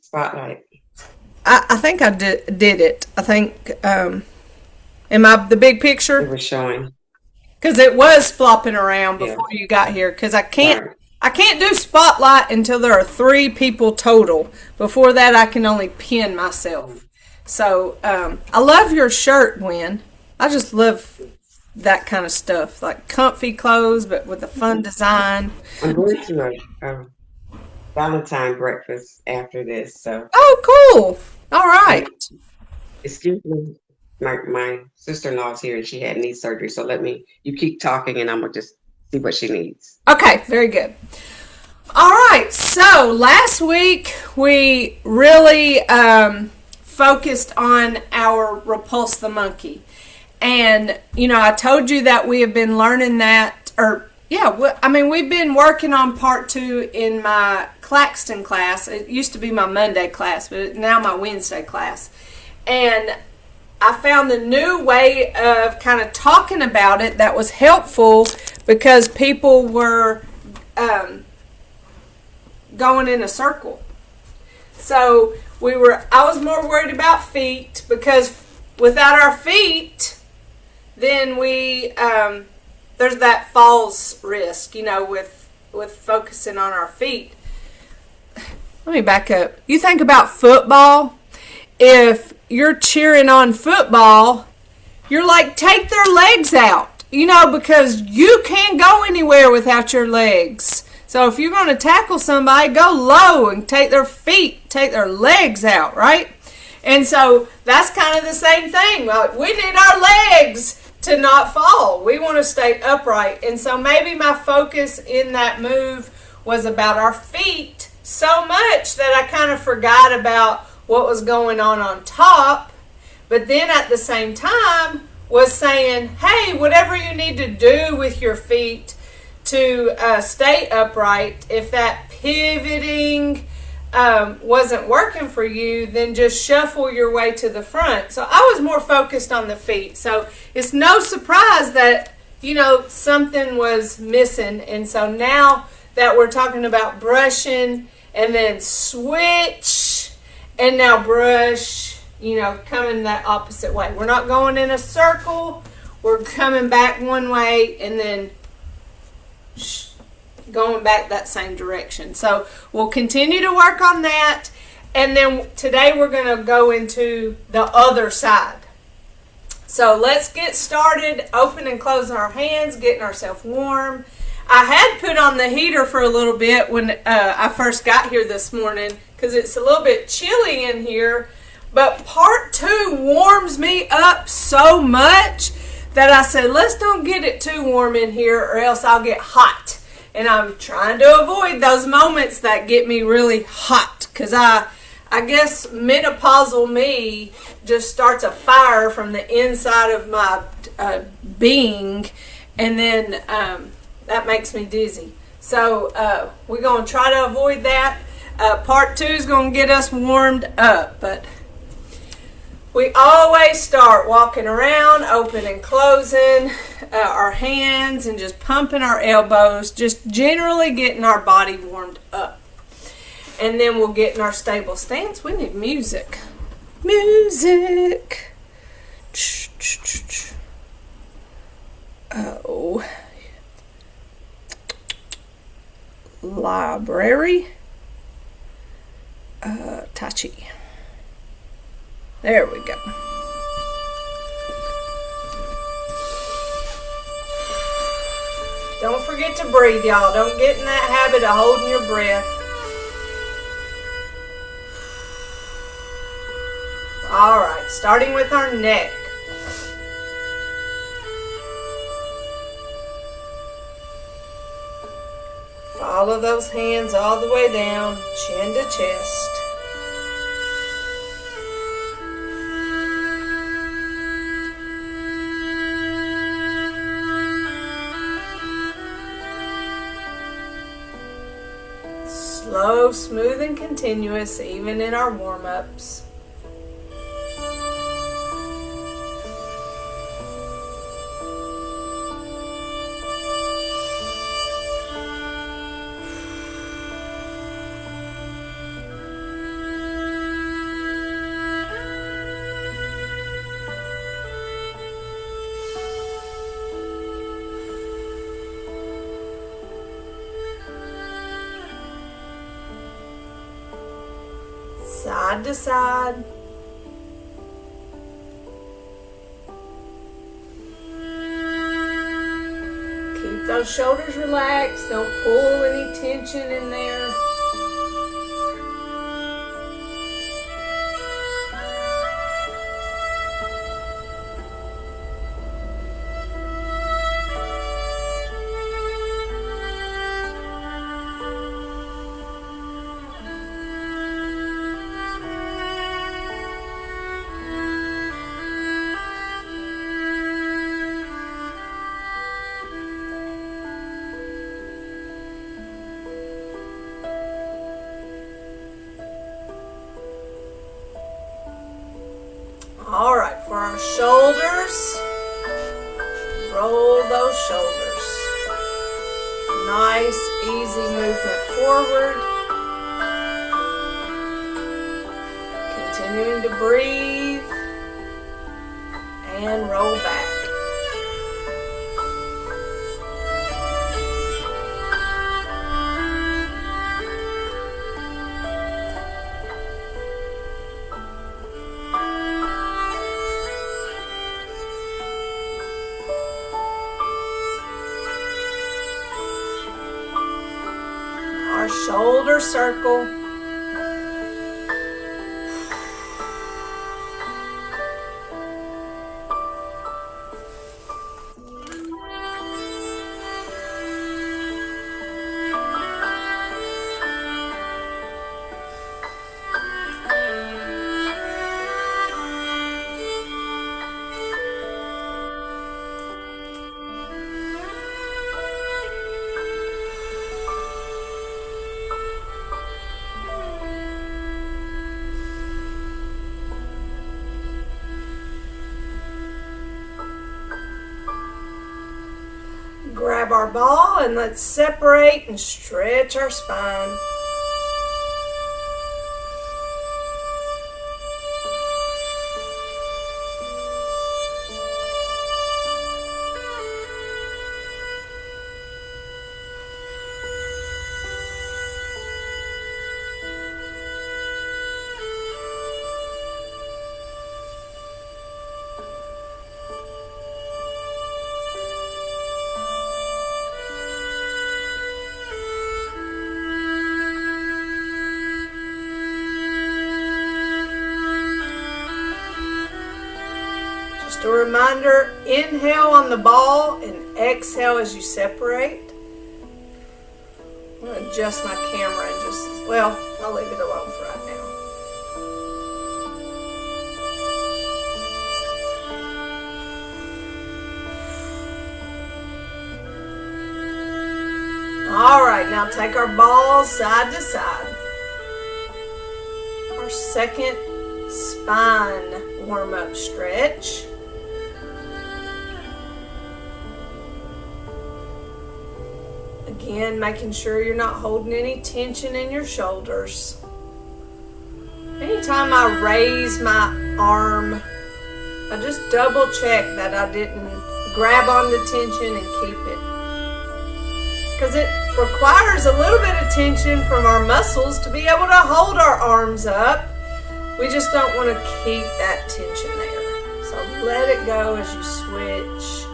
spotlight. I think I did it. I think, am I the big It picture? was showing. Because it was flopping around Yeah, before you got here. Because right. I can't do spotlight until there are three people total. Before that, I can only pin myself. So I love your shirt, Gwen. I just love that kind of stuff, like comfy clothes, but with a fun design. I'm going to a Valentine breakfast after this, so Oh, cool! All right. and excuse me, my sister-in-law's here and she had knee surgery, so you keep talking and I'm gonna just see what she needs. Okay, very good. All right. So last week we really focused on our repulse the monkey. And, I told you that we have been learning that, or, yeah, I mean, we've been working on part two in my Claxton class. It used to be my Monday class, but it's now my Wednesday class. And I found a new way of kind of talking about it that was helpful because people were going in a circle. So I was more worried about feet because without our feet, then there's that falls risk, with focusing on our feet. Let me back up. You think about football. If you're cheering on football, you're like, take their legs out, because you can't go anywhere without your legs. So if you're going to tackle somebody, go low and take their legs out, right? And so that's kind of the same thing. Like, we need our legs to not fall. We want to stay upright. And so maybe my focus in that move was about our feet so much that I kind of forgot about what was going on top. But then at the same time was saying, hey, whatever you need to do with your feet to stay upright, if that pivoting wasn't working for you, then just shuffle your way to the front. So I was more focused on the feet. So it's no surprise that, something was missing. And so now that we're talking about brushing and then switch and now brush, coming that opposite way. We're not going in a circle. We're coming back one way and then going back that same direction. So we'll continue to work on that. And then today we're going to go into the other side. So let's get started opening and closing our hands, getting ourselves warm. I had put on the heater for a little bit when I first got here this morning because it's a little bit chilly in here. But part two warms me up so much that I said, let's don't get it too warm in here or else I'll get hot. And I'm trying to avoid those moments that get me really hot because I guess menopausal me just starts a fire from the inside of my being, and then that makes me dizzy. So we're going to try to avoid that. Part two is going to get us warmed up, but we always start walking around, open and closing our hands and just pumping our elbows, just generally getting our body warmed up. And then we'll get in our stable stance. We need music. Music. Oh. Library. Tai Chi. There we go. Don't forget to breathe, y'all. Don't get in that habit of holding your breath. All right, starting with our neck. Follow those hands all the way down, chin to chest. Slow, smooth, and continuous, even in our warm-ups. side to side. Keep those shoulders relaxed. Don't pull any tension in there. All right, for our shoulders, roll those shoulders. Nice, easy movement forward. Continuing to breathe and roll back. Our shoulder circle. Grab our ball and let's separate and stretch our spine. A reminder, inhale on the ball and exhale as you separate. I'm going to adjust my camera and I'll leave it alone for right now. All right, now take our balls side to side. Our second spine warm-up stretch. Again, making sure you're not holding any tension in your shoulders. Anytime I raise my arm, I just double check that I didn't grab on the tension and keep it. Because it requires a little bit of tension from our muscles to be able to hold our arms up. We just don't want to keep that tension there. So let it go as you switch.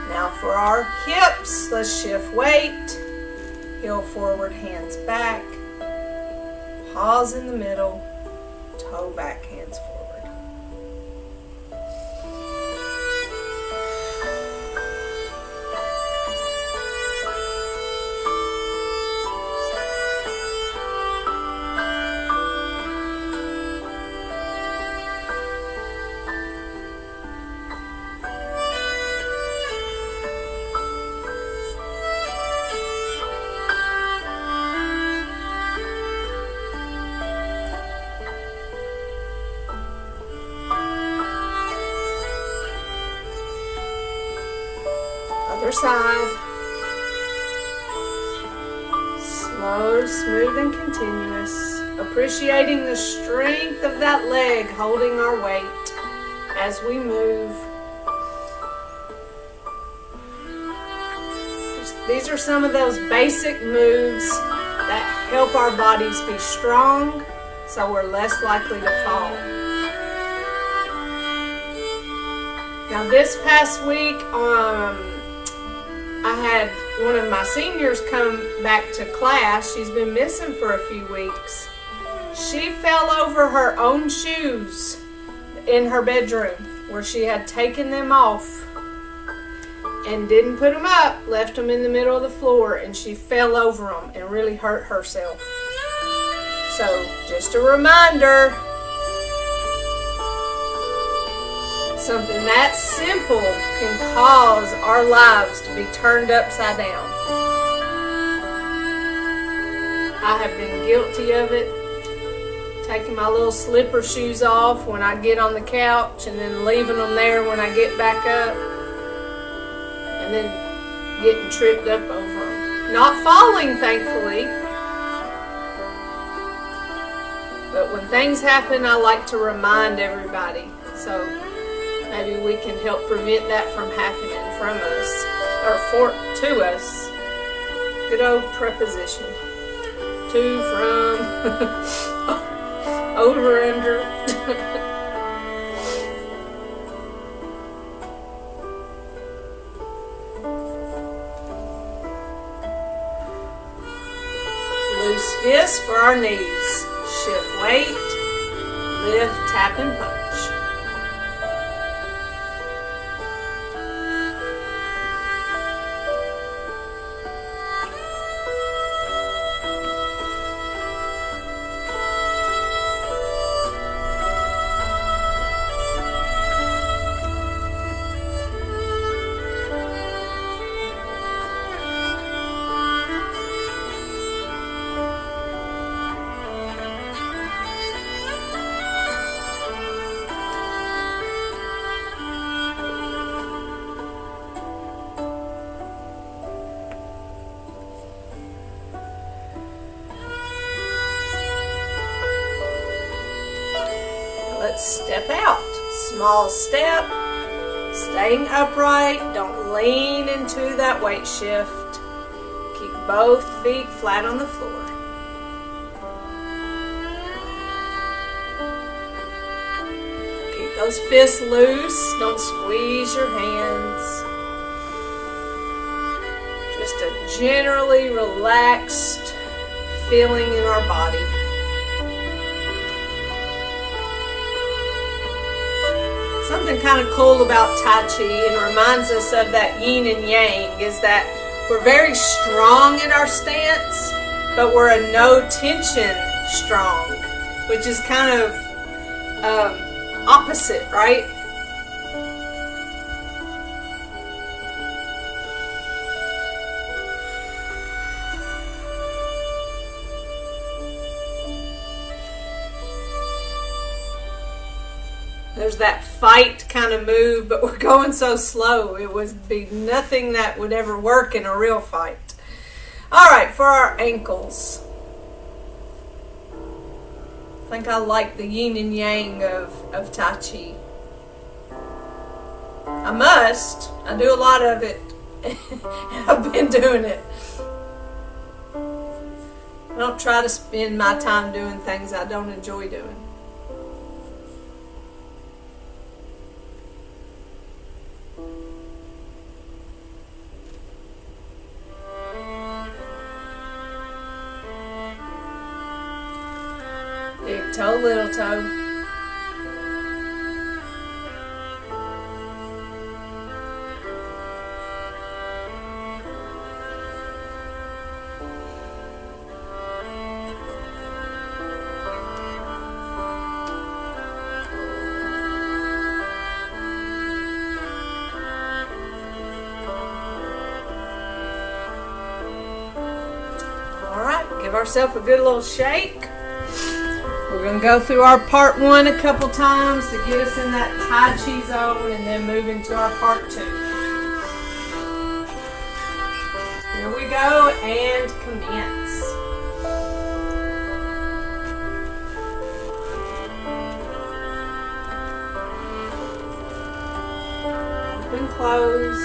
Now for our hips, let's shift weight. Heel forward, hands back. Pause in the middle. Toe back, hands forward. Other side. Slow, smooth, and continuous. Appreciating the strength of that leg holding our weight as we move. These are some of those basic moves that help our bodies be strong so we're less likely to fall. Now this past week, I had one of my seniors come back to class. She's been missing for a few weeks. She fell over her own shoes in her bedroom where she had taken them off and didn't put them up, left them in the middle of the floor, and she fell over them and really hurt herself. So just a reminder, something that simple can cause our lives to be turned upside down. I have been guilty of it, taking my little slipper shoes off when I get on the couch and then leaving them there when I get back up, and then getting tripped up over them. Not falling, thankfully, but when things happen, I like to remind everybody. So maybe we can help prevent that from happening from us, or to us. Good old preposition. To, from, over, under. Loose fists for our knees. Shift weight. Lift, tap, and punch. Let's step out. Small step. Staying upright. Don't lean into that weight shift. Keep both feet flat on the floor. Keep those fists loose. Don't squeeze your hands. Just a generally relaxed feeling in our body. Something kind of cool about Tai Chi, and reminds us of that yin and yang, is that we're very strong in our stance, but we're a no tension strong, which is kind of opposite, right? There's that fight kind of move, but we're going so slow. It would be nothing that would ever work in a real fight. All right, for our ankles. I think I like the yin and yang of Tai Chi. I do a lot of it. I've been doing it. I don't try to spend my time doing things I don't enjoy doing. Big toe, little toe. All right, give ourselves a good little shake. We're going to go through our part 1 a couple times to get us in that Tai Chi zone, and then move into our part 2. Here we go, and commence. Open, close.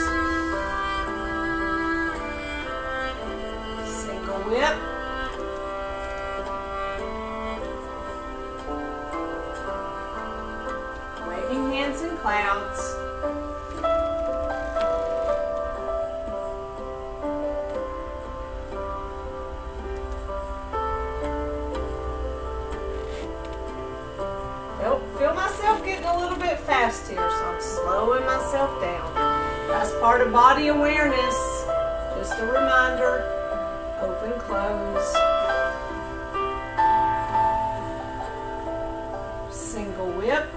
myself down. That's part of body awareness. Just a reminder. Open, close. Single whip.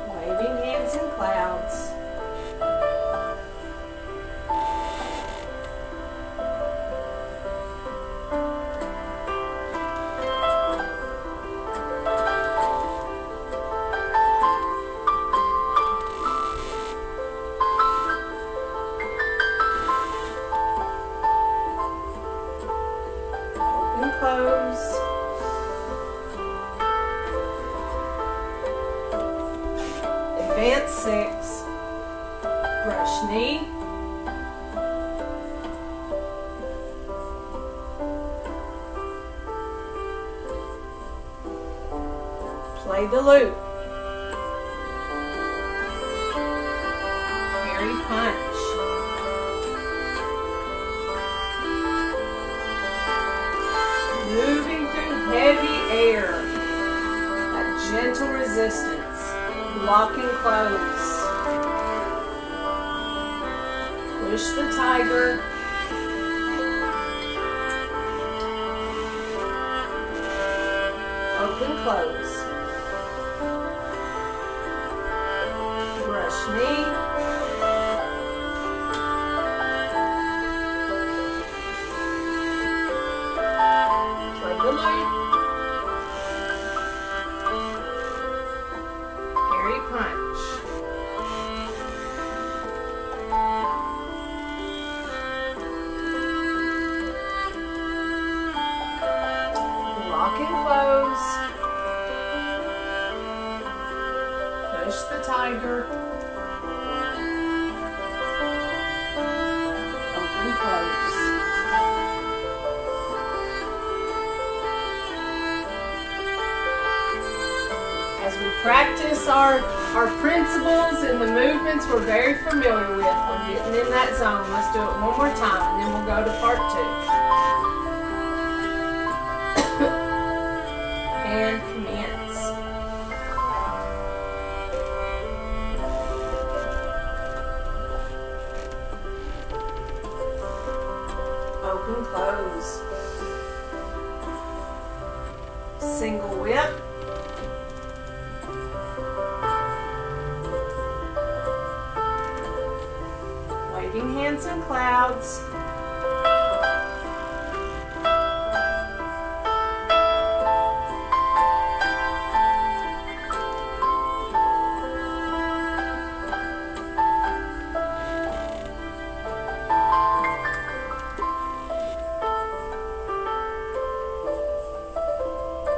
Waving hands in clouds. Close. Advance 6. Brush knee. Play the loop. Parry punch. Moving through heavy air, a gentle resistance, lock and close. Push the tiger. Open, close. Brush knee. Parry punch. Lock and close. Push the tiger. Open, close. As we practice our principles and the movements we're very familiar with, we're getting in that zone. Let's do it one more time and then we'll go to part 2. And commence. Open, close. Single whip. Waving hands in clouds.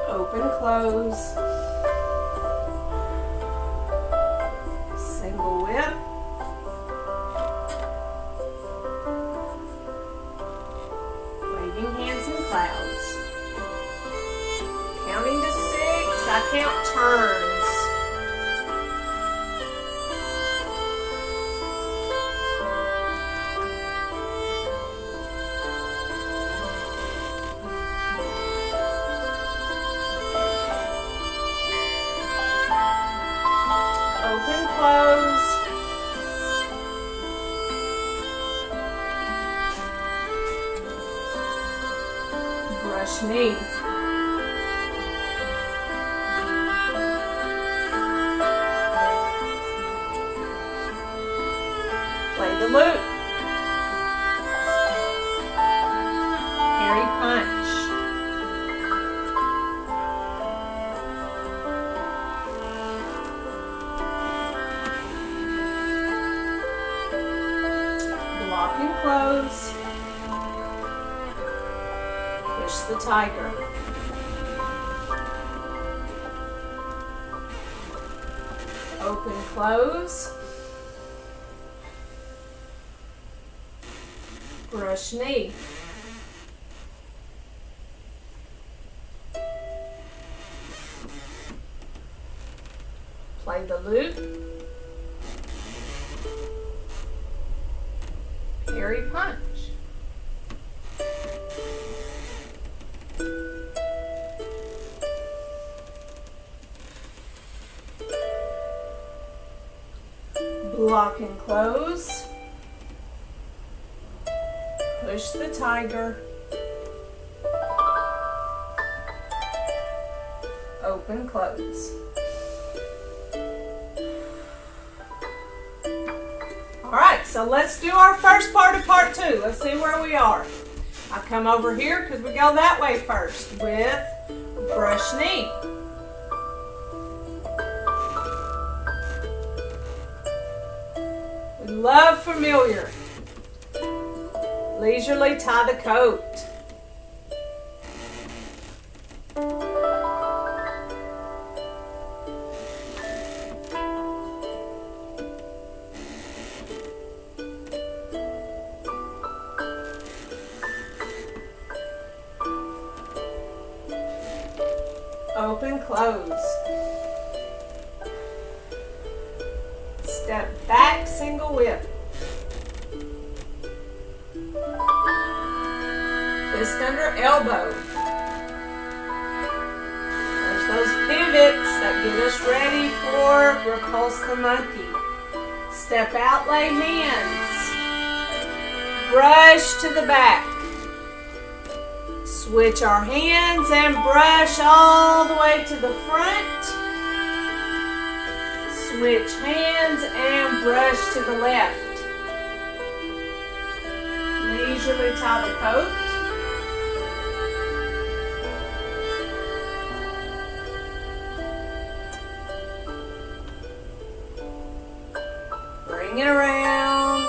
Open, close. Single whip. Waving hands in clouds. Counting to 6, I count turns. Open, close. Brush knee. Play the loop. Parry punch. Lock and close. Push the tiger. Open, close. Brush knee. Play the loop. Parry punch. lock and close. Push the tiger. Open, close. Alright, so let's do our first part of part 2. Let's see where we are. I come over here because we go that way first with brush knee. We love familiar. Leisurely tie the coat. Open, close. Step back, single whip. Fist under elbow. There's those pivots that get us ready for repulse the monkey. Step out, lay hands. Brush to the back. Switch our hands and brush all the way to the front. Switch hands and brush to the left. Leisurely tie the coat. Bring it around.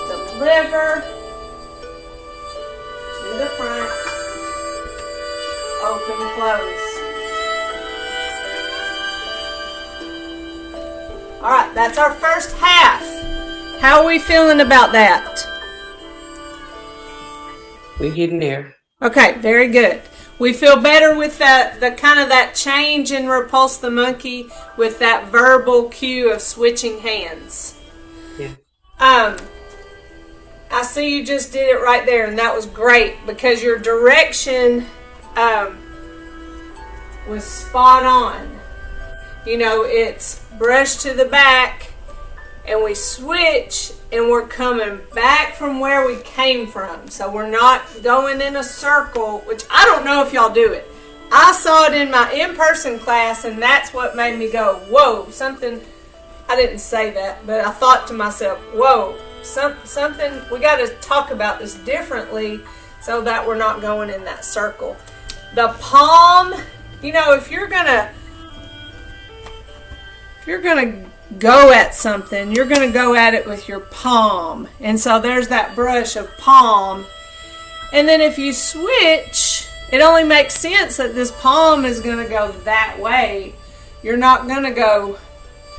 Deliver to the front. Open, close. All right, that's our first half. How are we feeling about that? We're getting there. Okay, very good. We feel better with the kind of that change in repulse the monkey with that verbal cue of switching hands. Yeah. I see you just did it right there, and that was great because your direction was spot on. You know, it's brush to the back, and we switch, and we're coming back from where we came from. So we're not going in a circle, which I don't know if y'all do it. I saw it in my in-person class, and that's what made me go, whoa, something. I didn't say that, but I thought to myself, whoa, something, we got to talk about this differently so that we're not going in that circle. The palm, you know, if you're gonna go at something, you're gonna go at it with your palm. And so there's that brush of palm. And then if you switch, it only makes sense that this palm is gonna go that way. You're not gonna go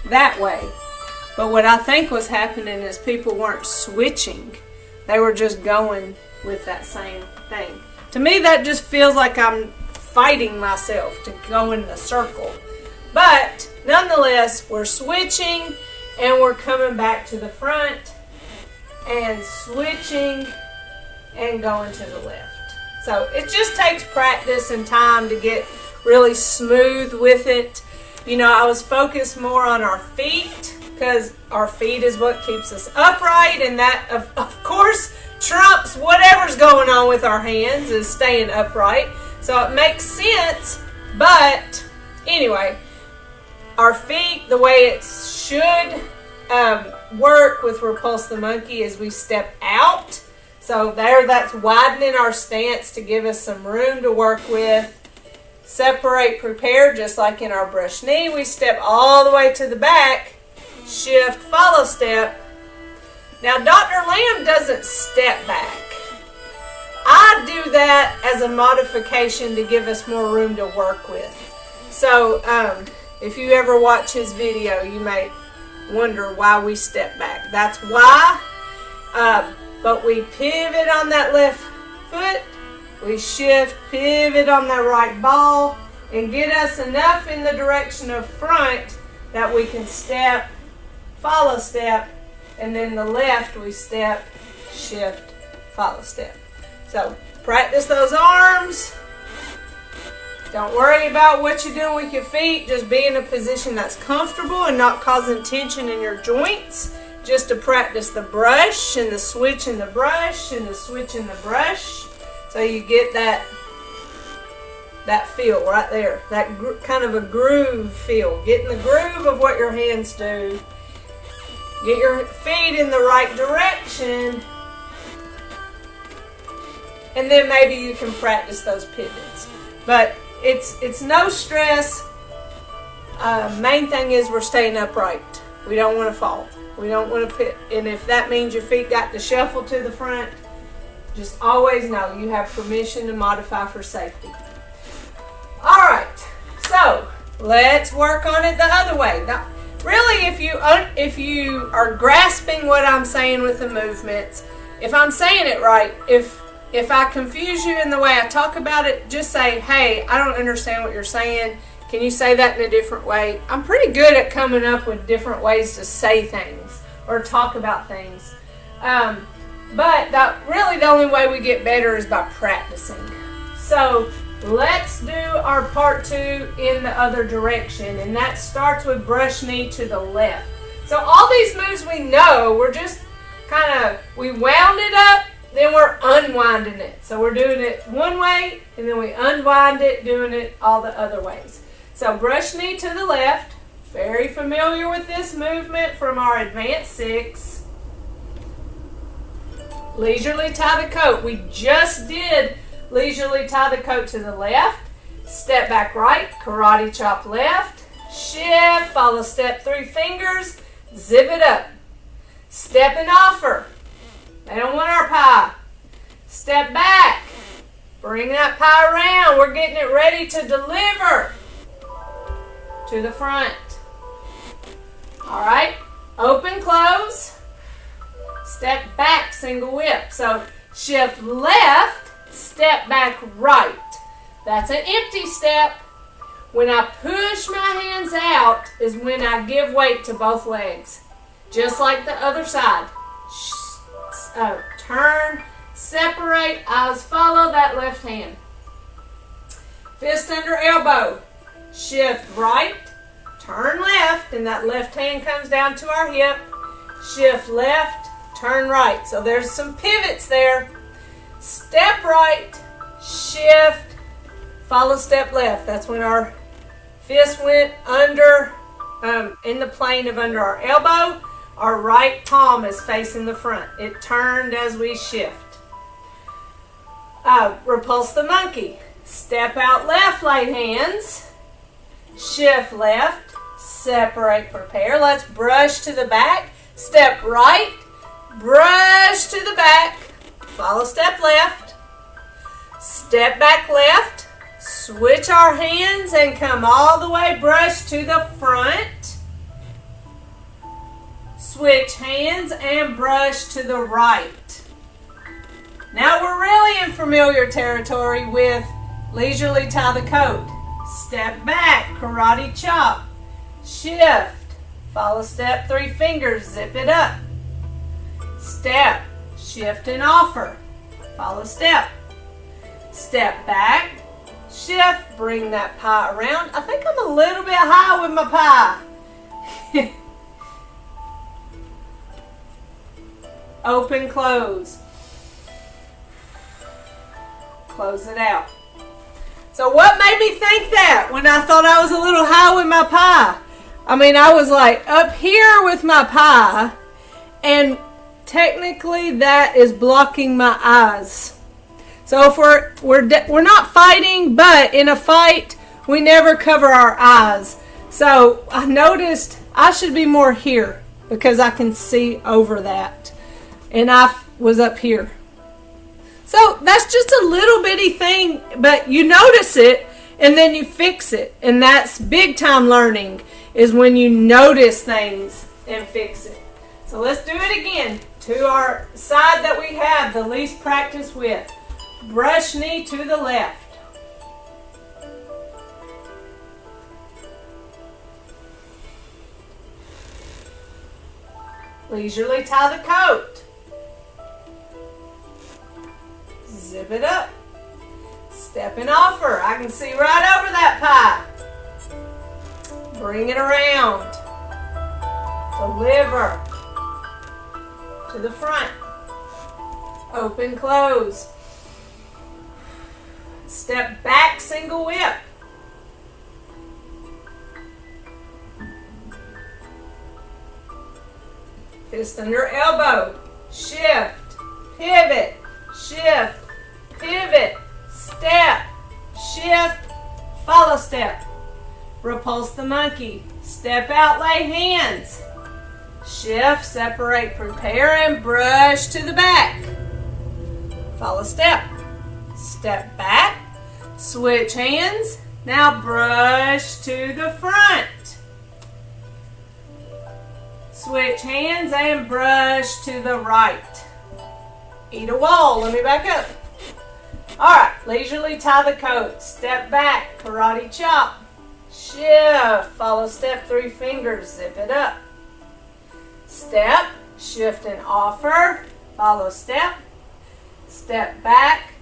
that way. But what I think was happening is people weren't switching. They were just going with that same thing. To me, that just feels like I'm fighting myself to go in the circle. But nonetheless, we're switching and we're coming back to the front and switching and going to the left. So it just takes practice and time to get really smooth with it. You know, I was focused more on our feet because our feet is what keeps us upright, and that of course trumps whatever's going on with our hands is staying upright. So it makes sense, but anyway, our feet, the way it should work with repulse the monkey is we step out. So there, that's widening our stance to give us some room to work with. Separate, prepare, just like in our brush knee. We step all the way to the back, shift, follow step. Now, Dr. Lamb doesn't step back. I do that as a modification to give us more room to work with. So, if you ever watch his video, you may wonder why we step back. That's why. But we pivot on that left foot. We shift, pivot on that right ball, and get us enough in the direction of front that we can step, follow step, and then the left we step, shift, follow step. So practice those arms. Don't worry about what you're doing with your feet. Just be in a position that's comfortable and not causing tension in your joints. just to practice the brush and the switch and the brush and the switch and the brush. So you get that feel right there, that kind of a groove feel. Getting the groove of what your hands do. Get your feet in the right direction. And then maybe you can practice those pivots. But it's no stress. Main thing is we're staying upright. We don't want to fall. We don't want to pit. And if that means your feet got to shuffle to the front, just always know you have permission to modify for safety. All right, so let's work on it the other way. Now, really, if you are grasping what I'm saying with the movements, if I'm saying it right, if I confuse you in the way I talk about it, just say, hey, I don't understand what you're saying. Can you say that in a different way? I'm pretty good at coming up with different ways to say things or talk about things. But really the only way we get better is by practicing. So let's do our part 2 in the other direction. And that starts with brush knee to the left. So all these moves we know, we're just we wound it up, then we're unwinding it. So we're doing it one way, and then we unwind it, doing it all the other ways. So brush knee to the left. Very familiar with this movement from our advanced 6. Leisurely tie the coat. We just did leisurely tie the coat to the left. Step back right, karate chop left. Shift, follow step 3 fingers, zip it up. Step and offer. They don't want our pie. Step back. Bring that pie around. We're getting it ready to deliver to the front. All right. Open, close. Step back, single whip. So shift left, step back right. That's an empty step. When I push my hands out is when I give weight to both legs. Just like the other side. Turn, separate, eyes follow that left hand. Fist under elbow. Shift right, turn left, and that left hand comes down to our hip. Shift left, turn right. So there's some pivots there. Step right, shift, follow step left. That's when our fist went under, in the plane of under our elbow. Our right palm is facing the front. It turned as we shift. Repulse the monkey. Step out left, light hands. Shift left. Separate, prepare. Let's brush to the back. Step right. Brush to the back. Follow step left. Step back left. Switch our hands and come all the way. Brush to the front. Switch hands and brush to the right. Now we're really in familiar territory with leisurely tie the coat. Step back, karate chop. Shift. Follow step 3 fingers, zip it up. Step, shift and offer. Follow step. Step back, shift, bring that pie around. I think I'm a little bit high with my pie. Open, close. Close it out. So what made me think that when I thought I was a little high with my pie? I mean, I was like up here with my pie, and technically that is blocking my eyes. So if we're not fighting, but in a fight, we never cover our eyes. So I noticed I should be more here because I can see over that. And I was up here. So that's just a little bitty thing, but you notice it and then you fix it. And that's big time learning, is when you notice things and fix it. So let's do it again to our side that we have the least practice with. Brush knee to the left. Leisurely tie the coat. Zip it up. Step and offer. I can see right over that pie. Bring it around. Deliver. to the front. Open, close. Step back, single whip. Fist under elbow. Shift, pivot, shift, pivot, step, shift, follow step. Repulse the monkey. Step out, lay hands. Shift, separate, prepare, and brush to the back. Follow step. Step back. Switch hands. Now brush to the front. Switch hands and brush to the right. Eat a wall. Let me back up. Alright, leisurely tie the coat. Step back, karate chop. Shift, follow step, 3 fingers, zip it up. Step, shift and offer, follow step. Step back,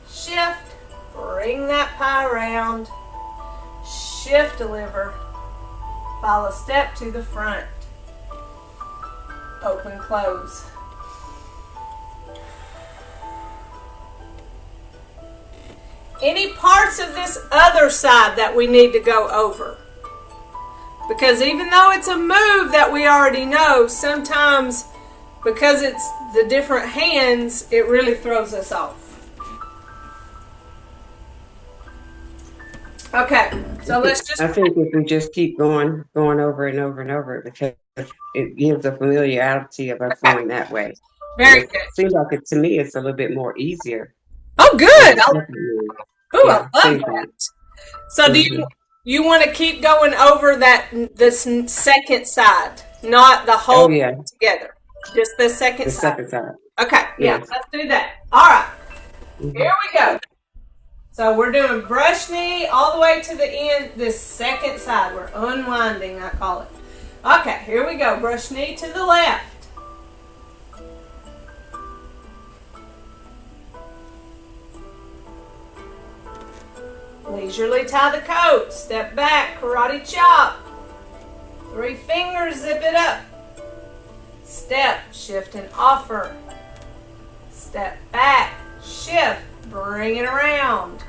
shift, bring that pie around. Shift, deliver. Follow step to the front. Open, close. Any parts of this other side that we need to go over? Because even though it's a move that we already know, sometimes because it's the different hands, it really throws us off. Okay, so let's just... I think if we just keep going over and over and over, because it gives a familiarity of us going that way. Very good. It seems like to me, it's a little bit more easier. Oh, good. I love Yeah, that. So do you want to keep going over this second side, not the whole together, just the second side? Second side. Okay, yes. Let's do that. All right, here we go. So we're doing brush knee all the way to the end, this second side. We're unwinding, I call it. Okay, here we go. Brush knee to the left. Leisurely tie the coat. Step back, karate chop. 3 fingers, zip it up. Step, shift and offer. Step back, shift, bring it around.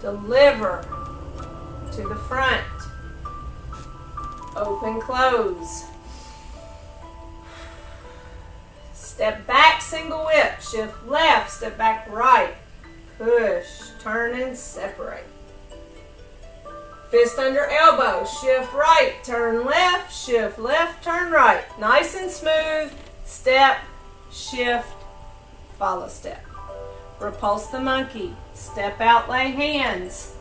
Deliver to the front. Open, close. Step back, single whip. Shift left, step back right. Push, turn and separate. Fist under elbow, shift right, turn left, shift left, turn right. Nice and smooth. Step, shift, follow step. Repulse the monkey. Step out, lay hands.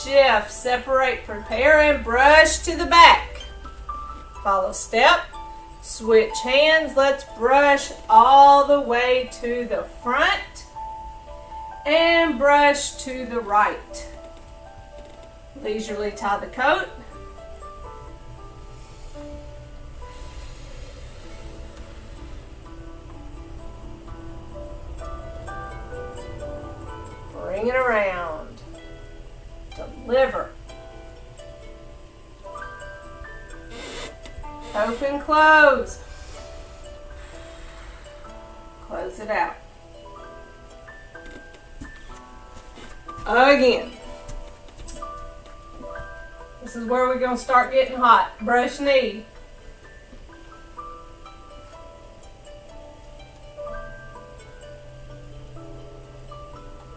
Shift, separate, prepare, and brush to the back. Follow step. Switch hands. Let's brush all the way to the front. And brush to the right. Leisurely tie the coat. Bring it around. Deliver. Open, close. Close it out. Again. This is where we're going to start getting hot. Brush knee.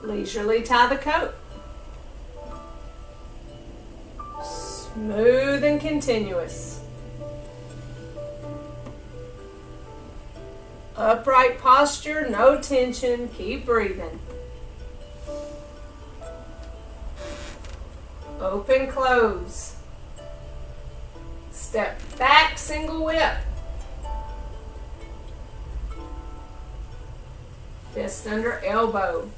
Leisurely tie the coat. Smooth and continuous. Upright posture, no tension. Keep breathing. Open, close. Step back, single whip. Fist under elbow.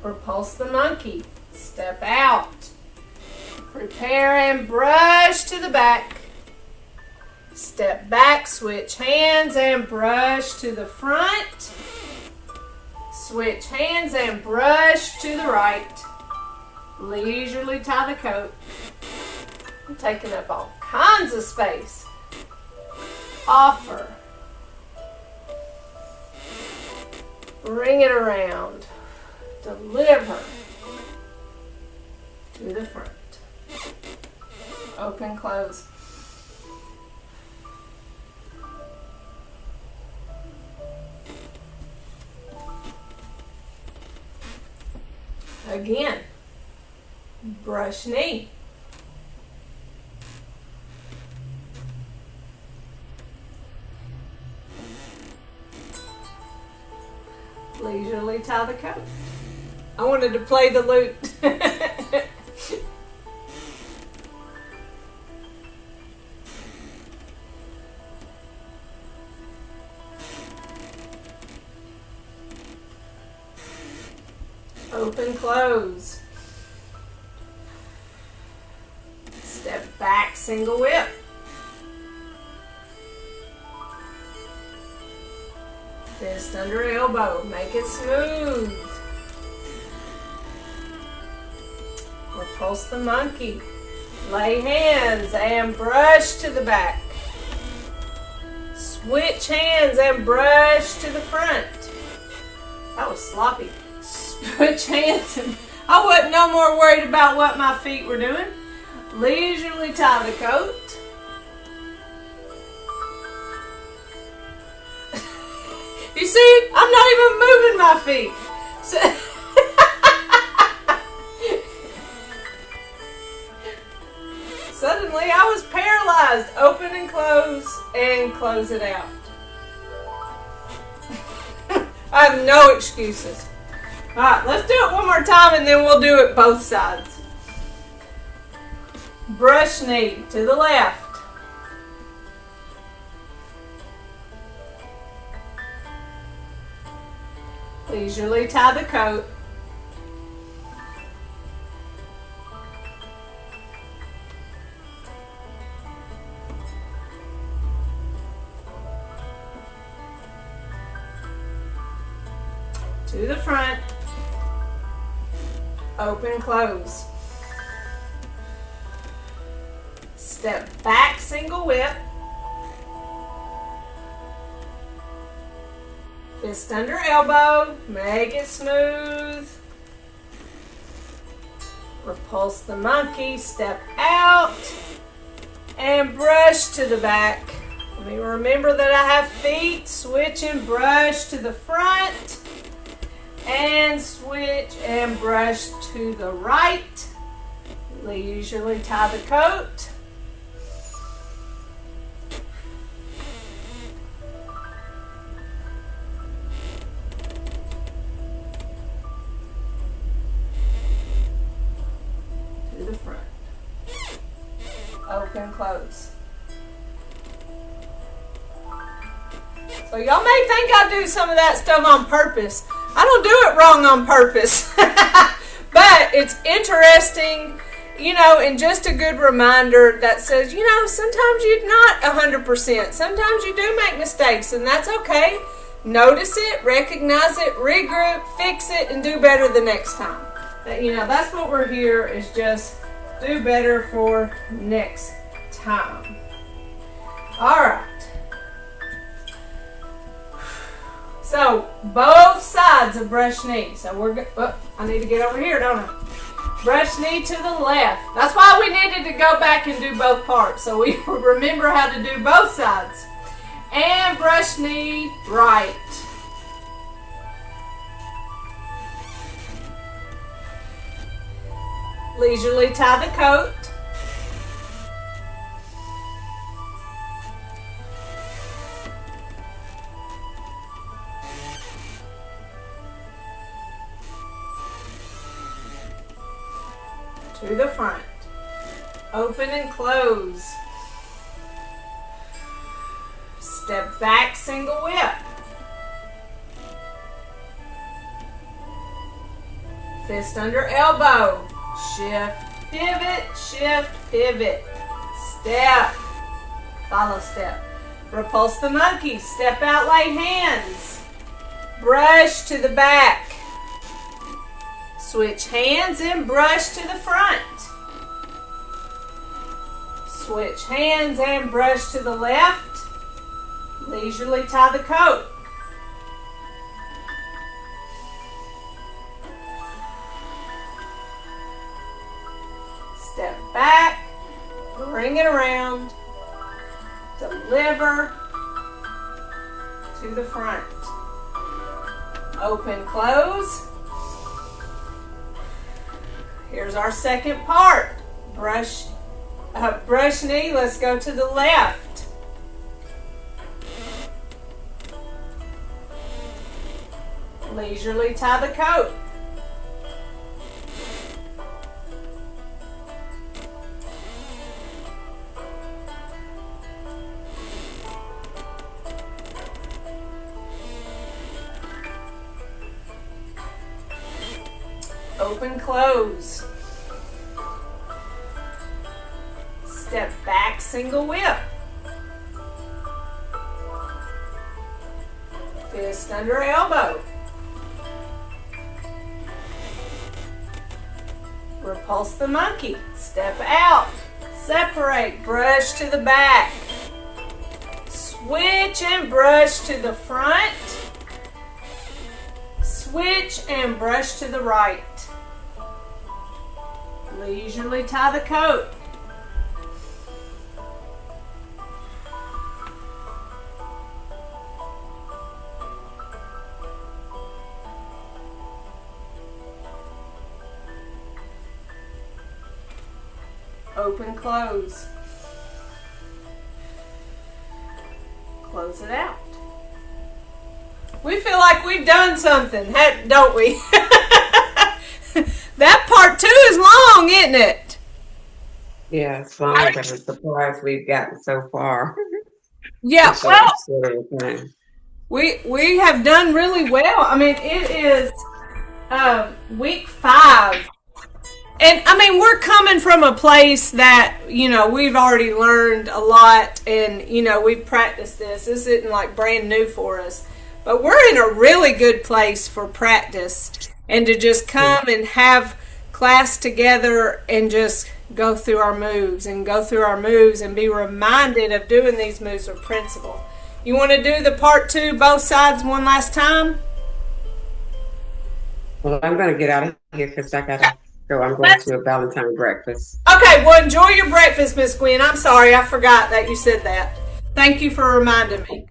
Repulse the monkey. Step out. Prepare and brush to the back. Step back, switch hands and brush to the front. Switch hands and brush to the right. Leisurely tie the coat. I'm taking up all kinds of space. Offer. Bring it around. Deliver. To the front. Open, close. Again. Brush knee. Leisurely tie the coat. I wanted to play the lute. Open, close. Step back, single whip. Fist under elbow. Make it smooth. Repulse the monkey. Lay hands and brush to the back. Switch hands and brush to the front. That was sloppy. Switch hands. I wasn't no more worried about what my feet were doing. Leisurely tie the coat. You see, I'm not even moving my feet. So suddenly I was paralyzed. Open and close it out. I have no excuses. Alright, let's do it one more time and then we'll do it both sides. Brush knee to the left. Leisurely tie the coat. To the front. Open, close. Step back, single whip. Fist under elbow. Make it smooth. Repulse the monkey. Step out. And brush to the back. Let me remember that I have feet. Switch and brush to the front. And switch and brush to the right. Leisurely tie the coat. To the front. Open, close. So y'all may think I do some of that stuff on purpose. I don't do it wrong on purpose. But it's interesting, you know, and just a good reminder that says, you know, sometimes you're not 100%. Sometimes you do make mistakes, and that's okay. Notice it, recognize it, regroup, fix it, and do better the next time. You know, that's what we're here, is just do better for next time. All right. So, both sides of brush knee. So I need to get over here, don't I? Brush knee to the left. That's why we needed to go back and do both parts. So we remember how to do both sides. And brush knee right. Leisurely tie the coat. To the front. Open and close. Step back, single whip. Fist under elbow. Shift, pivot. Step. Follow step. Repulse the monkey. Step out, lay hands. Brush to the back. Switch hands and brush to the front. Switch hands and brush to the left. Leisurely tie the coat. Step back, bring it around, deliver to the front. Open, close. Here's our second part. Brush knee, let's go to the left. Leisurely tie the coat. Open, close. Step back, single whip. Fist under elbow. Repulse the monkey. Step out. Separate. Brush to the back. Switch and brush to the front. Switch and brush to the right. Leisurely tie the coat. Open, close. Close it out. We feel like we've done something, don't we? That part 2 is long, isn't it? Yeah, it's long, but I'm surprised we've gotten so far. Yeah, well, Time. we have done really well. I mean, it is week 5. And I mean, we're coming from a place that, we've already learned a lot and, we've practiced this. This isn't like brand new for us. But we're in a really good place for practice and to just come and have class together and just go through our moves and be reminded of doing these moves with principle. You want to do the part 2, both sides, one last time? Well, I'm going to get out of here because I got to go. I'm going to a Valentine breakfast. Okay, well, enjoy your breakfast, Miss Gwen. I'm sorry, I forgot that you said that. Thank you for reminding me.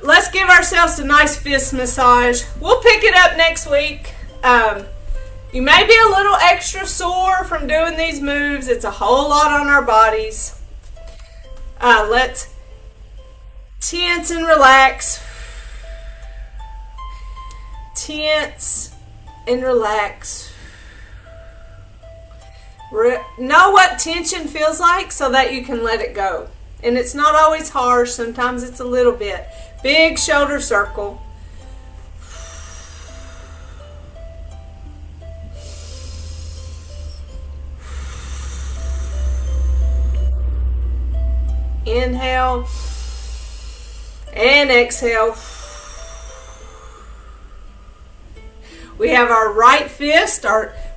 Let's give ourselves a nice fist massage. We'll pick it up next week. You may be a little extra sore from doing these moves. It's a whole lot on our bodies. Let's tense and relax. Tense and relax. Know what tension feels like so that you can let it go. And it's not always harsh. Sometimes it's a little bit. Big shoulder circle. Inhale and exhale. We have our right fist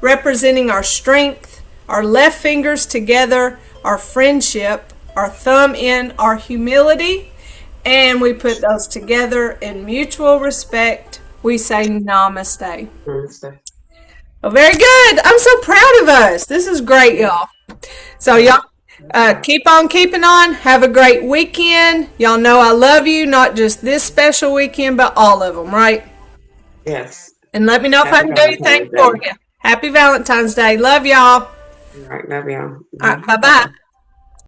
representing our strength, our left fingers together, our friendship, our thumb in our humility, and we put those together in mutual respect. We say namaste. Namaste. Well, very good. I'm so proud of us. This is great, y'all. So y'all keep on keeping on. Have a great weekend. Y'all know I love you, not just this special weekend, but all of them, right? Yes. And let me know if I can do anything for you. Happy Valentine's Day. Love y'all. All right, love y'all. All right, bye-bye.